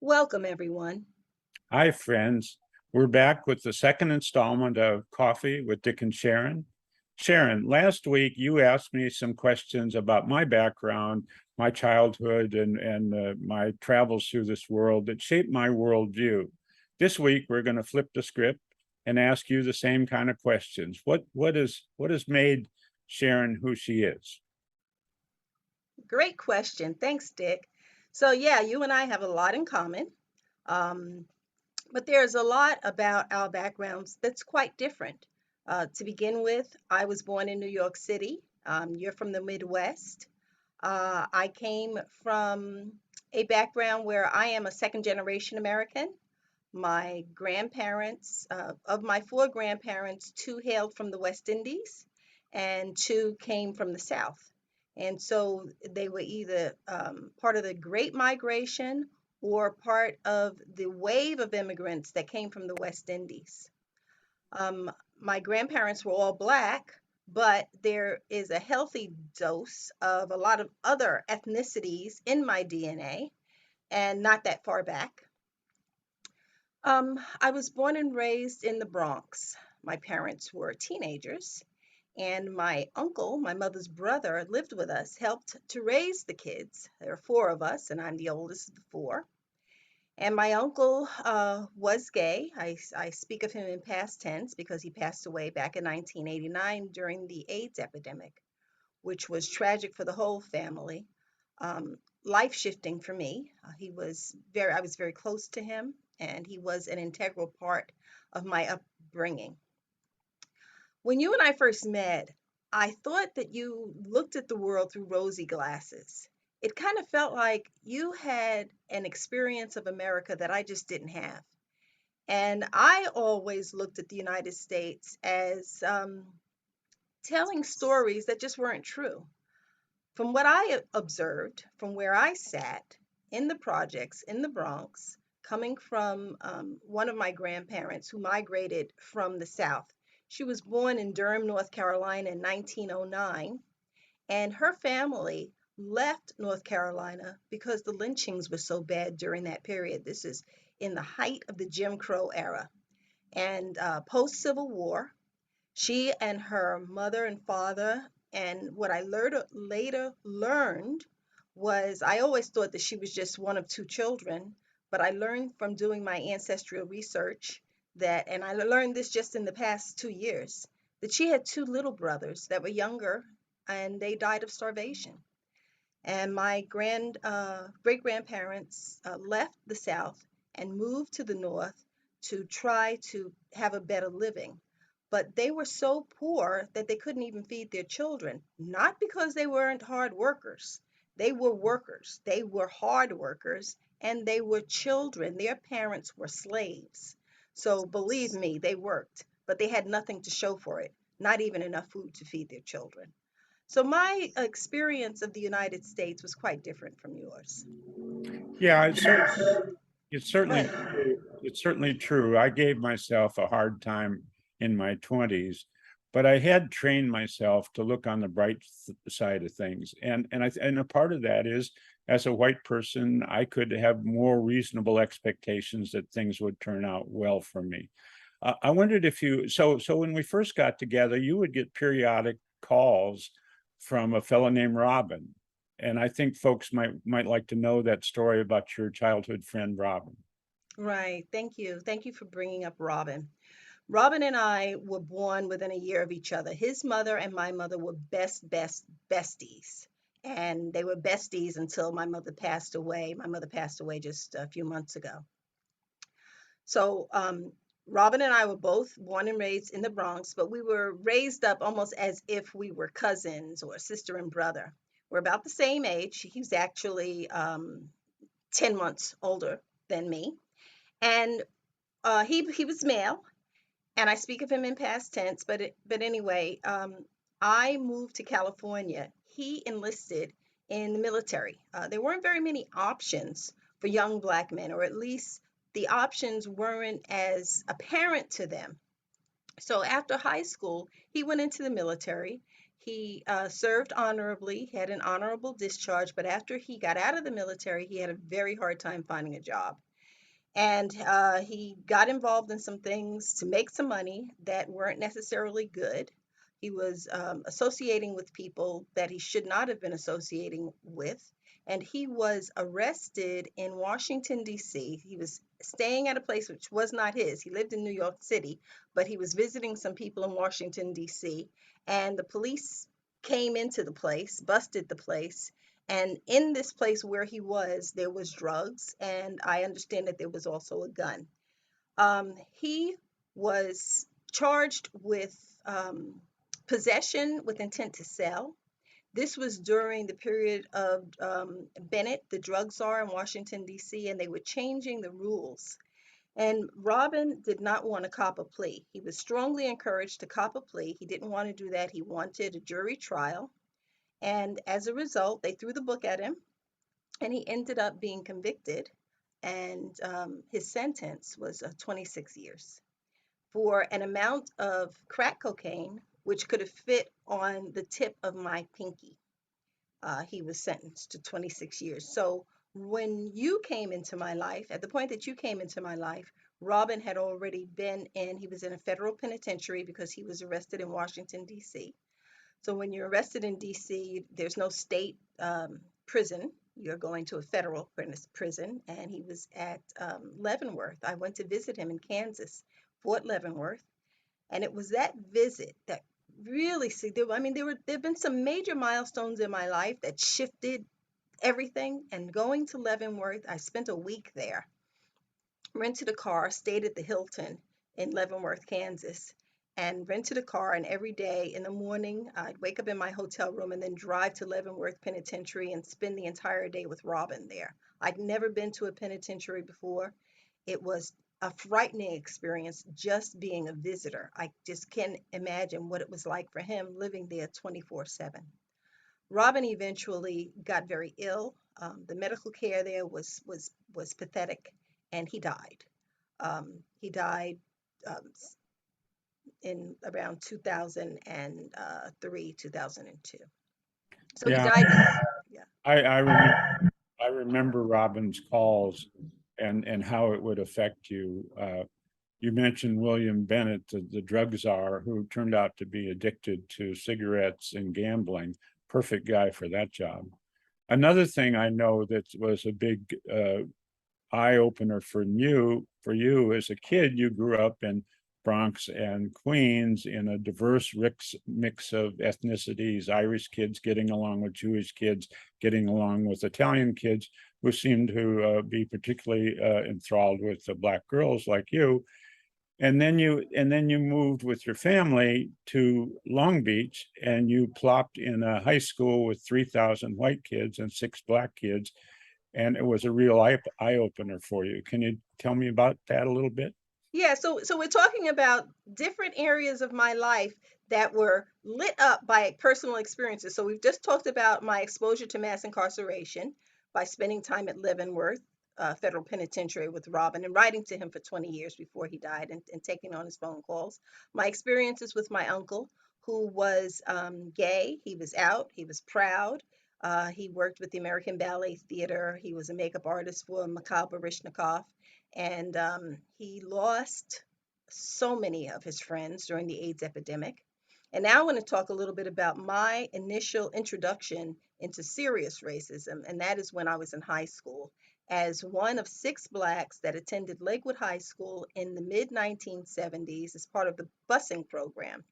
Welcome, everyone. Hi, friends. We're back with the second installment of Coffee with Dick and Sharon. Sharon, last week you asked me some questions about my background, my childhood, and my travels through this world that shaped my worldview. This week we're going to flip the script and ask you the same kind of questions. What has made Sharon who she is? Great question. Thanks, Dick. So, yeah, you and I have a lot in common, um, but there's a lot about our backgrounds that's quite different. To begin with, I was born in New York City. You're from the Midwest. I came from a background where I am a second generation American. My grandparents, of my four grandparents, two hailed from the West Indies and two came from the South. And so they were either part of the Great Migration or part of the wave of immigrants that came from the West Indies. My grandparents were all Black, but there is a healthy dose of a lot of other ethnicities in my DNA and not that far back. I was born and raised in the Bronx. My parents were teenagers, and my uncle, my mother's brother, lived with us, helped to raise the kids. There are four of us, and I'm the oldest of the four. And my uncle was gay. I speak of him in past tense because he passed away back in 1989 during the AIDS epidemic, which was tragic for the whole family. Life shifting for me. I was very close to him, and he was an integral part of my upbringing. When you and I first met, I thought that you looked at the world through rosy glasses. It kind of felt like you had an experience of America that I just didn't have. And I always looked at the United States as telling stories that just weren't true. From what I observed, from where I sat in the projects in the Bronx, coming from one of my grandparents who migrated from the South. She was born in Durham, North Carolina in 1909, and her family left North Carolina because the lynchings were so bad during that period. This is in the height of the Jim Crow era. And post Civil War, she and her mother and father, and what I later learned was I always thought that she was just one of two children, but I learned from doing my ancestral research that, and I learned this just in the past 2 years, that she had two little brothers that were younger and they died of starvation. And my great grandparents left the South and moved to the North to try to have a better living. But they were so poor that they couldn't even feed their children, not because they weren't hard workers. They were workers, they were hard workers, and they were children. Their parents were slaves. So believe me, they worked, but they had nothing to show for it, not even enough food to feed their children. So my experience of the United States was quite different from yours. Yeah, it's Go certainly ahead. it's certainly true. I gave myself a hard time in my 20s, but I had trained myself to look on the bright side of things. And a part of that is, as a white person, I could have more reasonable expectations that things would turn out well for me. I wondered if so when we first got together, you would get periodic calls from a fellow named Robin. And I think folks might like to know that story about your childhood friend Robin. Right. Thank you. Thank you for bringing up Robin. Robin and I were born within a year of each other. His mother and my mother were besties. And they were besties until my mother passed away. My mother passed away just a few months ago. So, Robin and I were both born and raised in the Bronx, but we were raised up almost as if we were cousins or sister and brother. We're about the same age. He's actually 10 months older than me. And he was male, and I speak of him in past tense, but anyway, I moved to California. He enlisted in the military. There weren't very many options for young Black men, or at least the options weren't as apparent to them. So after high school, he went into the military. He served honorably, had an honorable discharge, but after he got out of the military, he had a very hard time finding a job. And he got involved in some things to make some money that weren't necessarily good. He was associating with people that he should not have been associating with. And he was arrested in Washington, D.C. He was staying at a place which was not his. He lived in New York City, but he was visiting some people in Washington, D.C. And the police came into the place, busted the place, and in this place where he was, there was drugs, and I understand that there was also a gun. He was charged with possession with intent to sell. This was during the period of Bennett, the drug czar in Washington, D.C., and they were changing the rules. And Robin did not want to cop a plea. He was strongly encouraged to cop a plea. He didn't want to do that. He wanted a jury trial. And as a result, they threw the book at him and he ended up being convicted, and his sentence was 26 years for an amount of crack cocaine which could have fit on the tip of my pinky. He was sentenced to 26 years. So when you came into my life, at the point that you came into my life, Robin had already been in, he was in a federal penitentiary because he was arrested in Washington, D.C. So when you're arrested in DC, there's no state prison. You're going to a federal prison, and he was at Leavenworth. I went to visit him in Kansas, Fort Leavenworth, and it was that visit that really see. I mean, there've been some major milestones in my life that shifted everything. And going to Leavenworth, I spent a week there, rented a car, stayed at the Hilton in Leavenworth, Kansas, and rented a car. And every day in the morning, I'd wake up in my hotel room and then drive to Leavenworth Penitentiary and spend the entire day with Robin there. I'd never been to a penitentiary before. It was a frightening experience just being a visitor. I just can't imagine what it was like for him living there 24/7. Robin eventually got very ill. The medical care there was pathetic, and he died. He died um, in around 2003, 2002. So he Yeah, died. Yeah. I remember I remember Robin's calls and how it would affect you. You mentioned William Bennett, the drug czar, who turned out to be addicted to cigarettes and gambling. Perfect guy for that job. Another thing I know that was a big eye opener for you as a kid. You grew up in Bronx and Queens in a diverse mix of ethnicities, Irish kids getting along with Jewish kids, getting along with Italian kids who seemed to be particularly enthralled with the black girls like you. And then you moved with your family to Long Beach, and you plopped in a high school with 3,000 white kids and six black kids, and it was a real eye opener for you. Can you tell me about that a little bit? Yeah, so we're talking about different areas of my life that were lit up by personal experiences. So we've just talked about my exposure to mass incarceration by spending time at Leavenworth Federal Penitentiary with Robin and writing to him for 20 years before he died, and taking on his phone calls. My experiences with my uncle, who was gay. He was out. He was proud. He worked with the American Ballet Theater. He was a makeup artist for Mikhail Baryshnikov, and he lost so many of his friends during the AIDS epidemic. And now I want to talk a little bit about my initial introduction into serious racism, and that is when I was in high school. As one of six blacks that attended Lakewood High School in the mid 1970s as part of the busing program,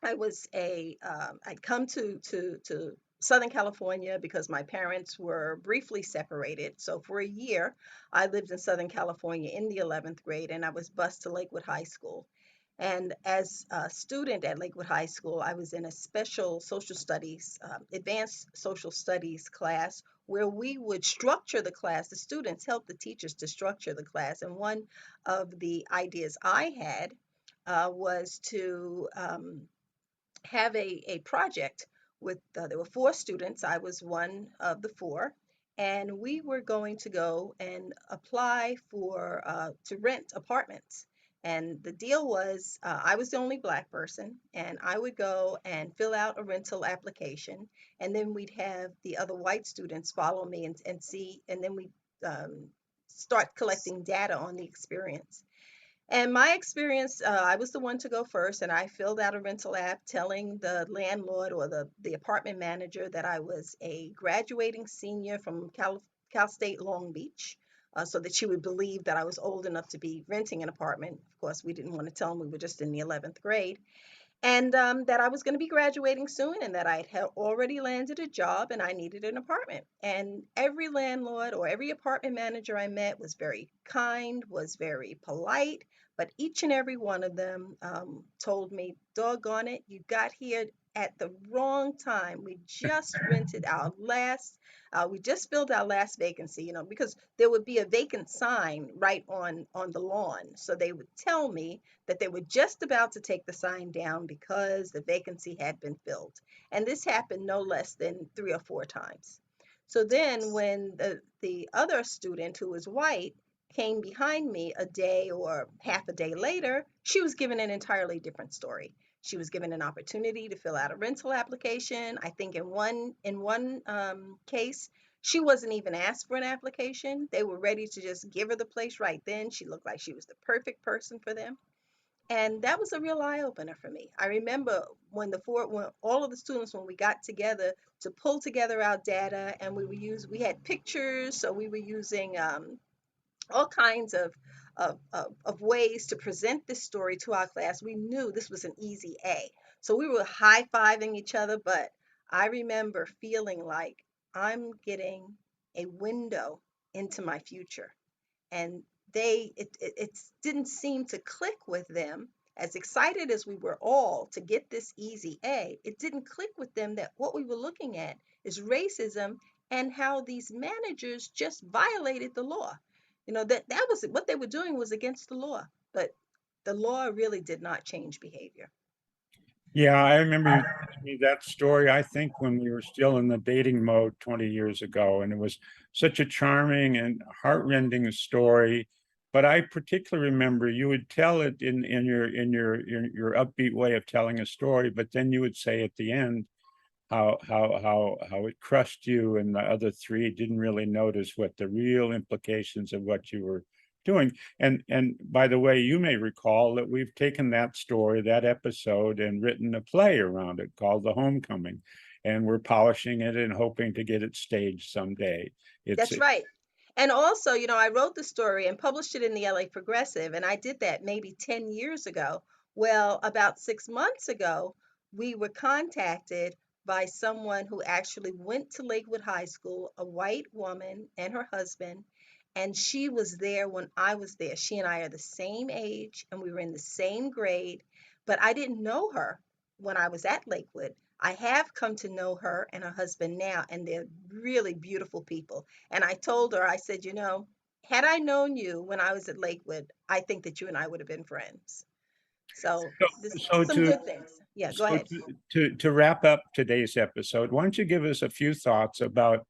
I'd come to Southern California because my parents were briefly separated. So for a year, I lived in Southern California in the 11th grade, and I was bused to Lakewood High School. And as a student at Lakewood High School, I was in a special social studies, advanced social studies class where we would structure the class. The students helped the teachers to structure the class. And one of the ideas I had was to have a project with, there were four students. I was one of the four. And we were going to go and apply for to rent apartments. And the deal was I was the only black person, and I would go and fill out a rental application. And then we'd have the other white students follow me and see, and then we um, start collecting data on the experience. And my experience, I was the one to go first, and I filled out a rental app telling the landlord or the apartment manager that I was a graduating senior from Cal State Long Beach, so that she would believe that I was old enough to be renting an apartment. Of course, we didn't want to tell them we were just in the 11th grade, and that I was going to be graduating soon and that I had already landed a job and I needed an apartment. And every landlord or every apartment manager I met was very kind, was very polite, but each and every one of them told me, doggone it, you got here at the wrong time. We just filled our last vacancy, because there would be a vacant sign right on the lawn. So they would tell me that they were just about to take the sign down because the vacancy had been filled. And this happened no less than 3 or 4 times. So then, when the other student who was white came behind me a day or half a day later, she was given an entirely different story. She was given an opportunity to fill out a rental application. I think in one case, she wasn't even asked for an application. They were ready to just give her the place right then. She looked like she was the perfect person for them. And that was a real eye opener for me. I remember when all of the students, when we got together to pull together our data, and we had pictures, so we were using all kinds of ways to present this story to our class. We knew this was an easy A. So we were high fiving each other, but I remember feeling like I'm getting a window into my future. And it didn't seem to click with them. As excited as we were all to get this easy A, it didn't click with them that what we were looking at is racism and how these managers just violated the law. That was what they were doing was against the law, but the law really did not change behavior. Yeah, I remember you telling me that story, I think when we were still in the dating mode 20 years ago, and it was such a charming and heartrending story. But I particularly remember you would tell it in your upbeat way of telling a story, but then you would say at the end how it crushed you, and the other three didn't really notice what the real implications of what you were doing. And by the way, you may recall that we've taken that story, that episode, and written a play around it called The Homecoming, and we're polishing it and hoping to get it staged someday. It's That's right. And also, I wrote the story and published it in the LA Progressive, and I did that maybe 10 years ago. Well, about 6 months ago, we were contacted by someone who actually went to Lakewood High School, a white woman and her husband, and she was there when I was there. She and I are the same age, and we were in the same grade, but I didn't know her when I was at Lakewood. I have come to know her and her husband now, and they're really beautiful people. And I told her, I said, had I known you when I was at Lakewood, I think that you and I would have been friends. So so, this so some to good things. Yeah, go so ahead. to wrap up today's episode, why don't you give us a few thoughts about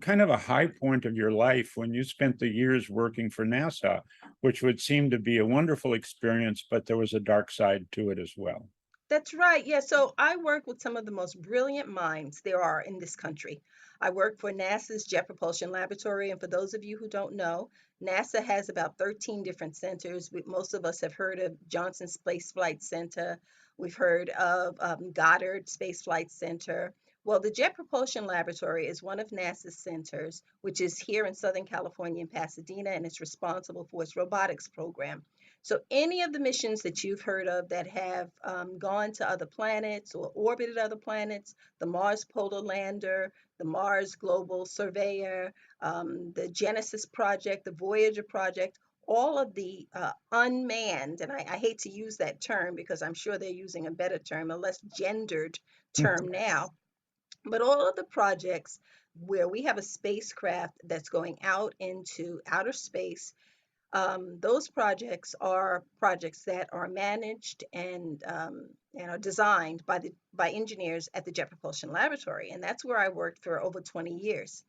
kind of a high point of your life when you spent the years working for NASA, which would seem to be a wonderful experience, but there was a dark side to it as well. That's right. Yeah. So I work with some of the most brilliant minds there are in this country. I work for NASA's Jet Propulsion Laboratory. And for those of you who don't know, NASA has about 13 different centers. Most of us have heard of Johnson Space Flight Center. We've heard of Goddard Space Flight Center. Well, the Jet Propulsion Laboratory is one of NASA's centers, which is here in Southern California in Pasadena, and it's responsible for its robotics program. So any of the missions that you've heard of that have gone to other planets or orbited other planets, the Mars Polar Lander, the Mars Global Surveyor, the Genesis Project, the Voyager Project, all of the unmanned, and I hate to use that term because I'm sure they're using a better term, a less gendered term now, but all of the projects where we have a spacecraft that's going out into outer space, those projects are projects that are managed and are designed by engineers at the Jet Propulsion Laboratory, and that's where I worked for over 20 years.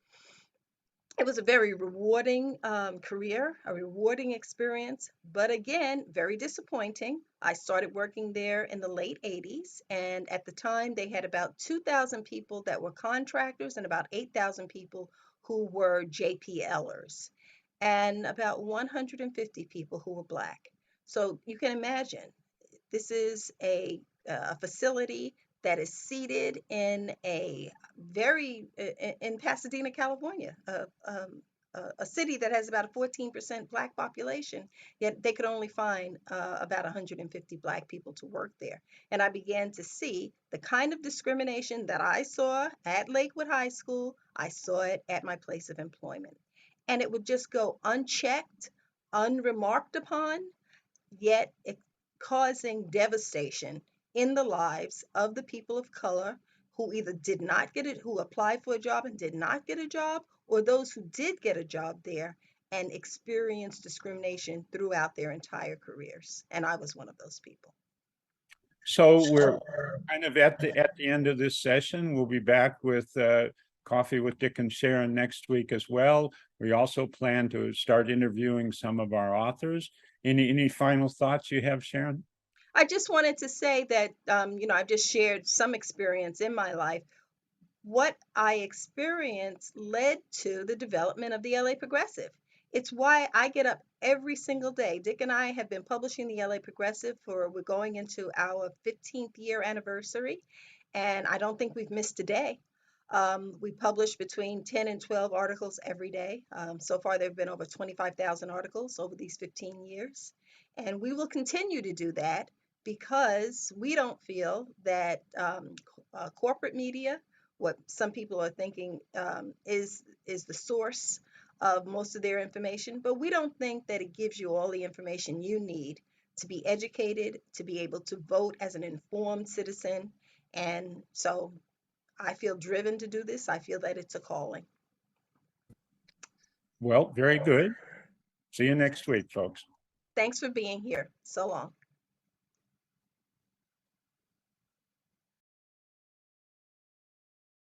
It was a very rewarding career, a rewarding experience, but again, very disappointing. I started working there in the late 80s, and at the time, they had about 2,000 people that were contractors and about 8,000 people who were JPLers. and about 150 people who were Black. So you can imagine this is a facility that is seated in a very in Pasadena, California, a city that has about a 14% Black population. Yet they could only find about 150 Black people to work there. And I began to see the kind of discrimination that I saw at Lakewood High School. I saw it at my place of employment, and it would just go unchecked, unremarked upon, yet causing devastation in the lives of the people of color who either did not get it, who applied for a job and did not get a job, or those who did get a job there and experienced discrimination throughout their entire careers. And I was one of those people. So we're kind of at the end of this session. We'll be back with Coffee with Dick and Sharon next week as well. We also plan to start interviewing some of our authors. Any final thoughts you have, Sharon? I just wanted to say that, I've just shared some experience in my life. What I experienced led to the development of the LA Progressive. It's why I get up every single day. Dick and I have been publishing the LA Progressive we're going into our 15th year anniversary, and I don't think we've missed a day. We publish between 10 and 12 articles every day. So far, there have been over 25,000 articles over these 15 years. And we will continue to do that because we don't feel that corporate media, what some people are thinking is the source of most of their information, but we don't think that it gives you all the information you need to be educated, to be able to vote as an informed citizen. And so I feel driven to do this. I feel that it's a calling. Well, very good. See you next week, folks. Thanks for being here. So long.